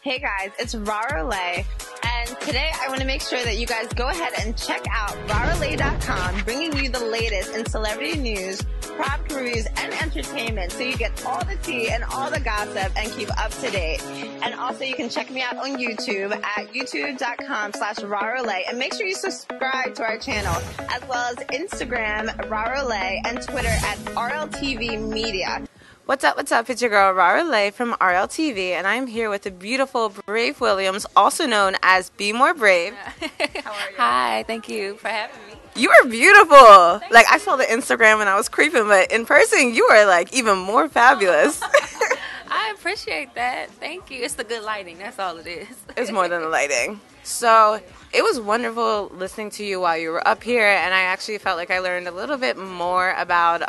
Hey guys, it's Raro Lae, and today I want to make sure that you guys go ahead and check out RaroLae.com, bringing you the latest in celebrity news, product reviews, and entertainment, so you get all the tea and all the gossip and keep up to date. And also you can check me out on YouTube at youtube.com/RaroLae, and make sure you subscribe to our channel, as well as Instagram, Raro Lae, and Twitter at RLTV Media. What's up, It's your girl, Raro Lae from RLTV, and I'm here with the beautiful Brave Williams, also known as Be More Brave. How are you? Hi, thank you for having me. You are beautiful. Like, I saw the Instagram and I was creeping, but in person, you are, like, even more fabulous. I appreciate that. Thank you. It's the good lighting. That's all it is. It's more than the lighting. So, it was wonderful listening to you while you were up here, and I actually felt like I learned a little bit more about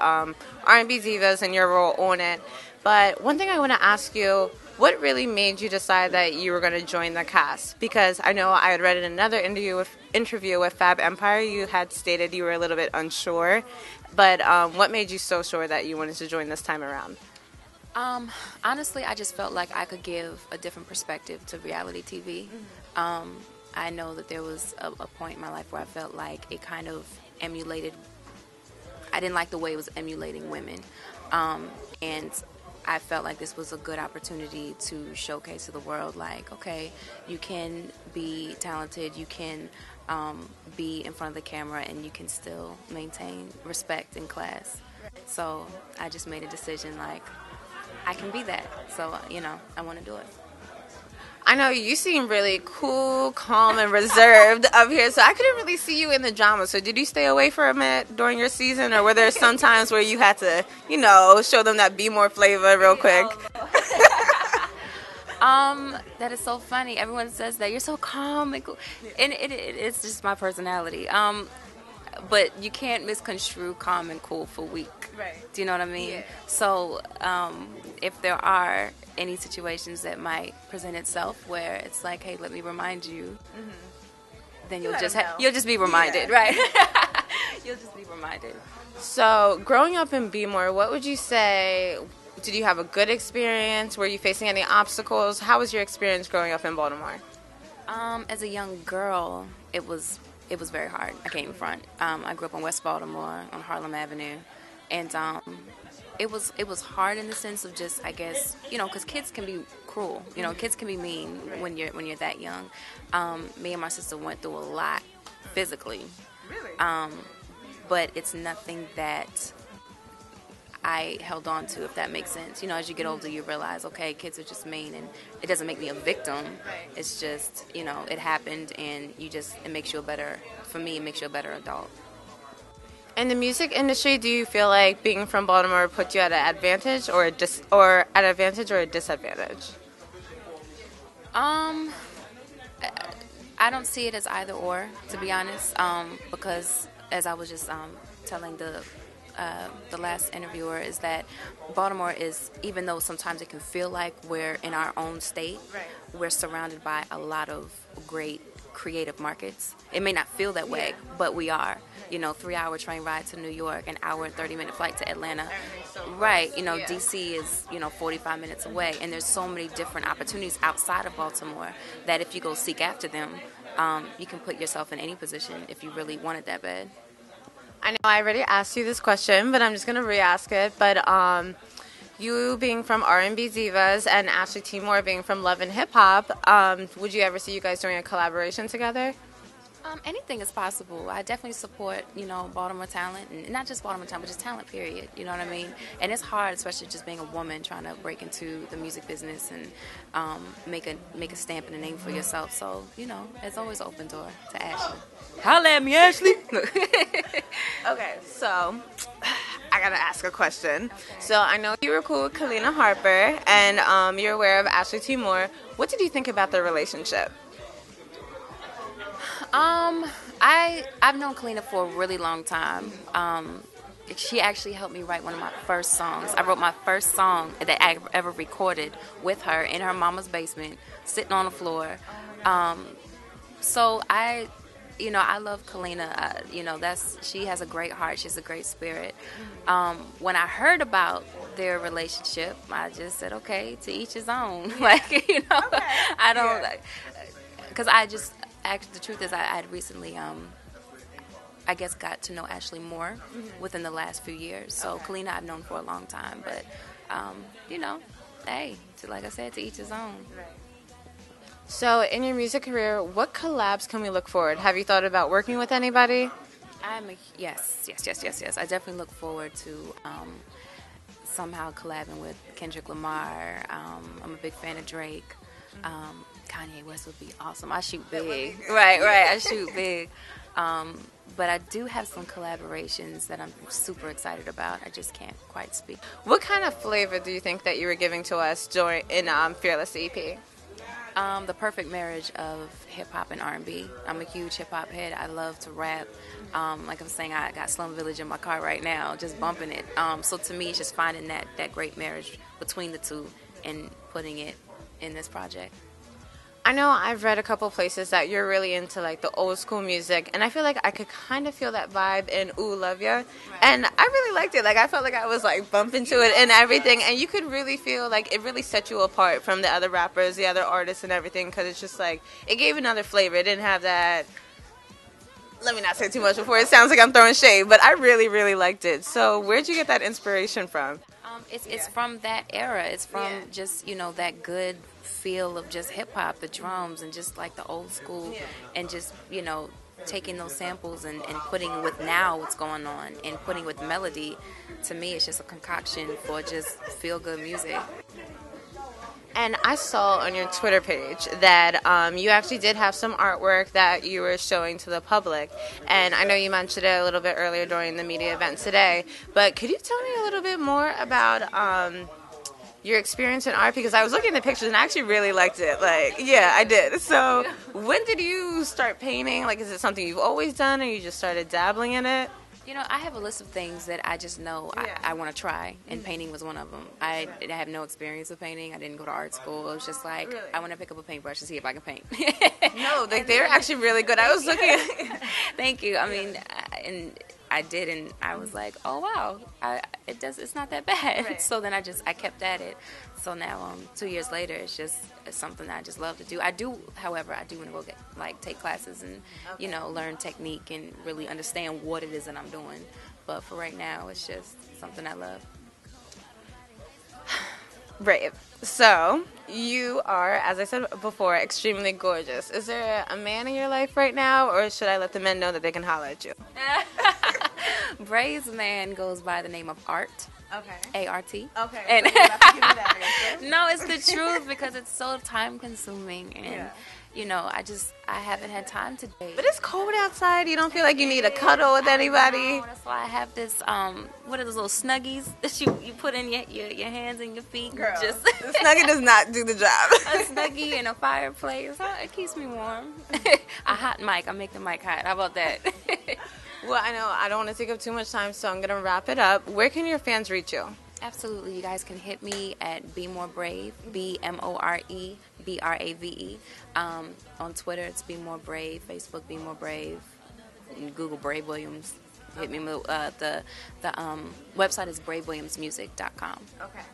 R&B Divas and your role on it. But one thing I want to ask you, what really made you decide that you were going to join the cast? Because I know I had read in another interview with Fab Empire, you had stated you were a little bit unsure. But what made you so sure that you wanted to join this time around? Honestly, I just felt like I could give a different perspective to reality TV. I know that there was a point in my life where I felt like it kind of emulated. I didn't like the way it was emulating women, and I felt like this was a good opportunity to showcase to the world, like, okay, you can be talented, you can be in front of the camera, and you can still maintain respect and class. So I just made a decision, like, I can be that. So, I want to do it. I know you seem really cool, calm, and reserved up here, so I couldn't really see you in the drama. So did you stay away for a minute during your season, or were there some times where you had to, show them that Be More flavor real quick? That is so funny. Everyone says that. You're so calm and cool. And it's just my personality. But you can't misconstrue calm and cool for weak. Right. Do you know what I mean? Yeah. So if there are any situations that might present itself where it's like, hey, let me remind you, then you'll just be reminded, right? You'll just be reminded. So growing up in Be More, what would you say? Did you have a good experience? Were you facing any obstacles? How was your experience growing up in Baltimore? As a young girl, it was very hard. I can't even front. I grew up in West Baltimore on Harlem Avenue, and it was hard in the sense of just, I guess, because kids can be cruel. Kids can be mean when you're that young. Me and my sister went through a lot physically. Really? But it's nothing that I held on to, if that makes sense. As you get older, you realize, okay, kids are just mean, and it doesn't make me a victim. Right. It's just, it happened, and it makes you a better adult. In the music industry, do you feel like being from Baltimore put you at an advantage or a disadvantage? I don't see it as either or, to be honest, because as I was just telling the last interviewer, is that Baltimore is, even though sometimes it can feel like we're in our own state, right, we're surrounded by a lot of great creative markets. It may not feel that way, but we are. 3-hour train ride to New York, an hour and 30-minute flight to Atlanta. Right, DC is, 45 minutes away, and there's so many different opportunities outside of Baltimore that if you go seek after them, you can put yourself in any position if you really want it that bad. I know I already asked you this question, but I'm just going to re-ask it. But you being from R&B Divas and Ashley T. Moore being from Love and Hip Hop, would you ever see you guys doing a collaboration together? Anything is possible. I definitely support, Baltimore talent, and not just Baltimore talent, but just talent, period. You know what I mean? And it's hard, especially just being a woman trying to break into the music business and make a stamp and a name for yourself. So, there's always an open door to Ashley. Holla at me, Ashley. Okay, so I gotta ask a question. Okay. So I know you were cool with Kalina Harper, and you're aware of Ashley T. Moore. What did you think about their relationship? I've known Kalina for a really long time. She actually helped me write one of my first songs. I wrote my first song that I ever recorded with her in her mama's basement, sitting on the floor. So I love Kalina. She has a great heart. She has a great spirit. When I heard about their relationship, I just said, okay, to each his own. Okay. I don't, because the truth is, I had recently, I guess, got to know Ashley more within the last few years. So Kalina I've known for a long time, but, hey, like I said, to each his own. Right. So, in your music career, what collabs can we look forward? Have you thought about working with anybody? Yes. I definitely look forward to somehow collabing with Kendrick Lamar. I'm a big fan of Drake. Kanye West would be awesome. I shoot big. Right. I shoot big. But I do have some collaborations that I'm super excited about. I just can't quite speak. What kind of flavor do you think that you were giving to us in Fearless EP? The perfect marriage of hip-hop and R&B. I'm a huge hip-hop head. I love to rap. Like I'm saying, I got Slum Village in my car right now, just bumping it. So to me, it's just finding that great marriage between the two and putting it in this project. I know I've read a couple places that you're really into like the old school music, and I feel like I could kind of feel that vibe in Ooh Love Ya, and I really liked it. Like I felt like I was like bumping to it and everything, and you could really feel like it really set you apart from the other rappers, the other artists and everything, because it's just like it gave another flavor. It didn't have that. Let me not say too much before it sounds like I'm throwing shade, but I really, really liked it. So where'd you get that inspiration from? It's from that era. It's from just, that good feel of just hip-hop, the drums, and just like the old school, and just, taking those samples and putting with now what's going on and putting with melody. To me, it's just a concoction for just feel-good music. And I saw on your Twitter page that you actually did have some artwork that you were showing to the public. And I know you mentioned it a little bit earlier during the media event today. But could you tell me a little bit more about your experience in art? Because I was looking at the pictures and I actually really liked it. I did. So when did you start painting? Like, is it something you've always done or you just started dabbling in it? I have a list of things that I just know I want to try, and painting was one of them. I have no experience with painting. I didn't go to art school. It was just like, really? I want to pick up a paintbrush and see if I can paint. No, they're actually really good. I was looking at Thank you. I mean, and I did, and I was like, oh, wow, it's not that bad. Right. So then I kept at it. So now, 2 years later, it's something that I just love to do. However, I do want to go take classes and, learn technique and really understand what it is that I'm doing. But for right now, it's just something I love. Brave. So, you are, as I said before, extremely gorgeous. Is there a man in your life right now, or should I let the men know that they can holler at you? Brave's man goes by the name of Art. Okay. A-R-T. Okay. And so you're about to give me that answer. No, it's the truth because it's so time consuming and I haven't had time to date. But it's cold outside. You don't feel like you need a cuddle with anybody. That's why I have this what are those little snuggies that you put in your hands and your feet. Girl, the snuggie does not do the job. A snuggie and a fireplace. It keeps me warm. A hot mic. I make the mic hot. How about that? Well, I know I don't want to take up too much time, so I'm going to wrap it up. Where can your fans reach you? Absolutely. You guys can hit me at Be More Brave, BMORE, BRAVE. On Twitter, it's Be More Brave. Facebook, Be More Brave. And Google Brave Williams. Hit me. The website is bravewilliamsmusic.com. Okay.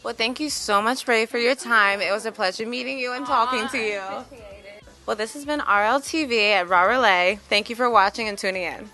Well, thank you so much, Brave, for your time. It was a pleasure meeting you and talking to you. I appreciate it. Well, this has been RLTV at Raro Lae. Thank you for watching and tuning in.